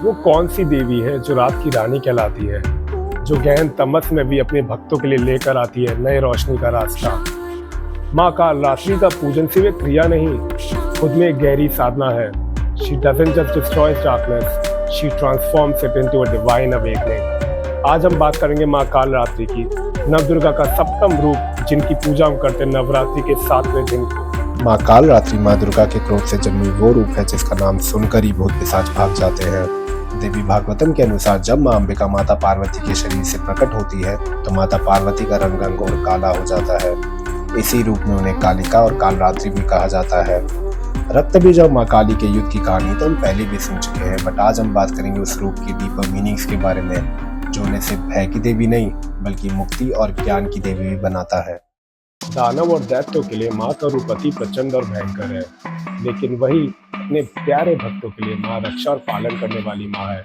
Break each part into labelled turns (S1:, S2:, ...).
S1: वो कौन सी देवी है जो रात की रानी कहलाती है, जो गहन तमस में भी अपने भक्तों के लिए लेकर आती है नए रोशनी का रास्ता। माँ कालरात्रि का पूजन सिर्फ एक क्रिया नहीं, खुद में एक गहरी साधना है। She doesn't just destroy darkness, she transforms it into a divine awakening। आज हम बात करेंगे माँ कालरात्रि की, नवदुर्गा का सप्तम रूप जिनकी पूजा हम करते हैं नवरात्रि के 7वें दिन को।
S2: माँ कालरात्रि माँ दुर्गा के क्रोध से जन्मी वो रूप है जिसका नाम सुनकर ही भूत पिशाच भाग जाते हैं। देवी भागवतम के अनुसार जब माँ अंबिका माता पार्वती के शरीर से प्रकट होती है तो माता पार्वती का रंग घनघोर काला हो जाता है। इसी रूप में उन्हें कालिका और कालरात्रि भी कहा जाता है। रक्त बीज और माँ काली के युद्ध की कहानी तो हम पहले भी सुन चुके हैं, बट आज हम बात करेंगे उस रूप की डीपर मीनिंग्स के बारे में, जो उन्हें सिर्फ भय की देवी नहीं बल्कि मुक्ति और ज्ञान की देवी भी बनाता है।
S1: दानव और दैत्यों के लिए माँ का रूप अति प्रचंड और भयंकर है, लेकिन वही अपने प्यारे भक्तों के लिए माँ रक्षा और पालन करने वाली माँ है।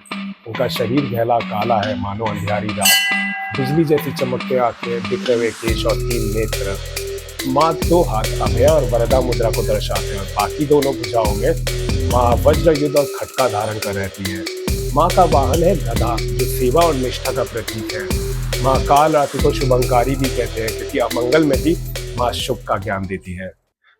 S1: उनका शरीर गहरा काला है मानो अंधियारी रात, बिजली जैसी चमकते आंखें, बिखरे हुए केश और 3 नेत्र। माँ 2 हाथ अभय और वरदा मुद्रा को दर्शाते हैं और बाकी दोनों भुजाओं में माँ वज्र युद्ध और खटका धारण कर रहती है। माँ का वाहन है गधा, जो सेवा और निष्ठा का प्रतीक है। माँ कालरात्रि को शुभंकारी भी कहते हैं क्योंकि अमंगल में भी माँ शुभ का ज्ञान देती है।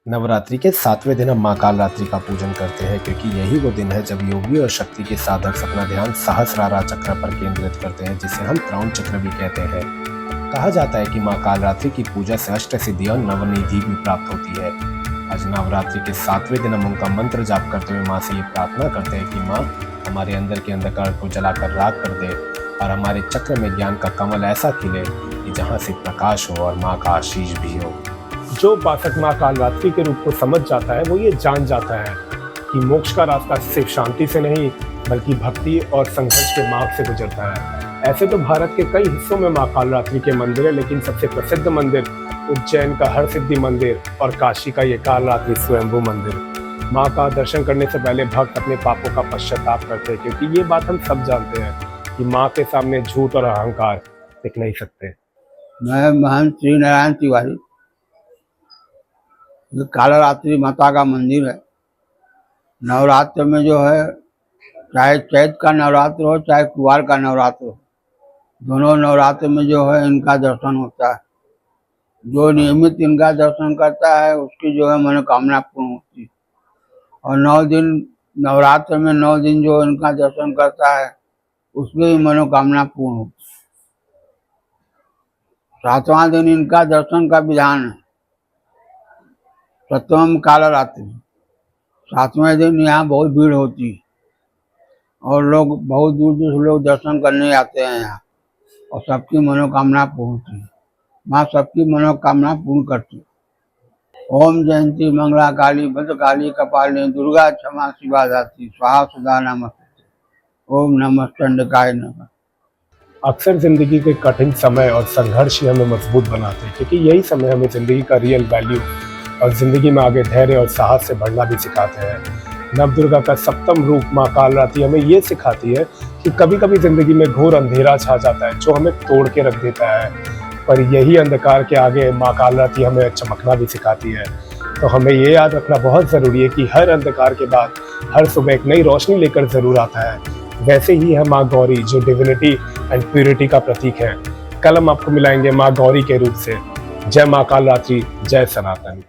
S2: नवरात्रि के 7वें दिन हम माँ कालरात्रि का पूजन करते हैं क्योंकि यही वो दिन है जब योगी और शक्ति के साधक अपना ध्यान सहस्रारा चक्र पर केंद्रित करते हैं, जिसे हम क्राउन चक्र भी कहते हैं। कहा जाता है कि माँ कालरात्रि की पूजा से अष्ट सिद्धि और नवनिधि भी प्राप्त होती है। आज नवरात्रि के 7वें दिन हम उनका मंत्र जाप करते हुए माँ से ये प्रार्थना करते हैं कि माँ हमारे अंदर के अंधकार को जलाकर राख कर दे और हमारे चक्र में ज्ञान का कमल ऐसा खिले कि जहाँ से प्रकाश हो और माँ का आशीष भी हो।
S1: जो उपासक माँ कालरात्रि के रूप को समझ जाता है वो ये जान जाता है कि मोक्ष का रास्ता सिर्फ शांति से नहीं बल्कि भक्ति और संघर्ष के मार्ग से गुजरता है। ऐसे तो भारत के कई हिस्सों में माँ कालरात्रि के मंदिर है, लेकिन सबसे प्रसिद्ध मंदिर उज्जैन का हरसिद्धि मंदिर और काशी का ये कालरात्रि स्वयंभू मंदिर। माँ का दर्शन करने से पहले भक्त अपने पापों का पश्चाताप करते हैं, क्योंकि ये बात हम सब जानते हैं कि माँ के सामने झूठ और अहंकार टिक नहीं सकते।
S3: मैं महंत श्री नारायण तिवारी। ये कालरात्रि माता का मंदिर है। नवरात्र में जो है, चाहे चैत का नवरात्र हो चाहे कुवार का नवरात्र हो, दोनों नवरात्र में जो है इनका दर्शन होता है। जो नियमित इनका दर्शन करता है उसकी जो है मनोकामना पूर्ण होती है। और 9 दिन नवरात्र में 9 दिन जो इनका दर्शन करता है उसमें भी मनोकामना पूर्ण होती है। 7वां दिन इनका दर्शन का विधान है। सप्तम कालरात्रि 7वें दिन यहाँ बहुत भीड़ होती है और लोग बहुत दूर दूर से लोग दर्शन करने आते हैं यहाँ, और सबकी मनोकामना पूर्ण होती है। माँ सबकी मनोकामना पूर्ण करती है। ओम जयंती मंगला काली भद्रकाली कपालिनी दुर्गा क्षमा शिवा धात्री स्वाहा सुधा नमस्ते। ओम नमः चंडिकाय नमः।
S1: अक्सर जिंदगी के कठिन समय और संघर्ष ही हमें मजबूत बनाते हैं, क्योंकि यही समय हमें जिंदगी का रियल वैल्यू और जिंदगी में आगे धैर्य और साहस से बढ़ना भी सिखाते हैं। नवदुर्गा का सप्तम रूप माँ कालरात्रि हमें ये सिखाती है कि कभी कभी जिंदगी में घोर अंधेरा छा जाता है जो हमें तोड़ के रख देता है, पर यही अंधकार के आगे माँ कालरात्रि हमें चमकना भी सिखाती है। तो हमें ये याद रखना बहुत ज़रूरी है कि हर अंधकार के बाद हर सुबह एक नई रोशनी लेकर ज़रूर आता है। वैसे ही है माँ गौरी, जो डिविनिटी एंड प्यूरिटी का प्रतीक है। कल हम आपको मिलाएंगे माँ गौरी के रूप से। जय माँ कालरात्रि, जय सनातन।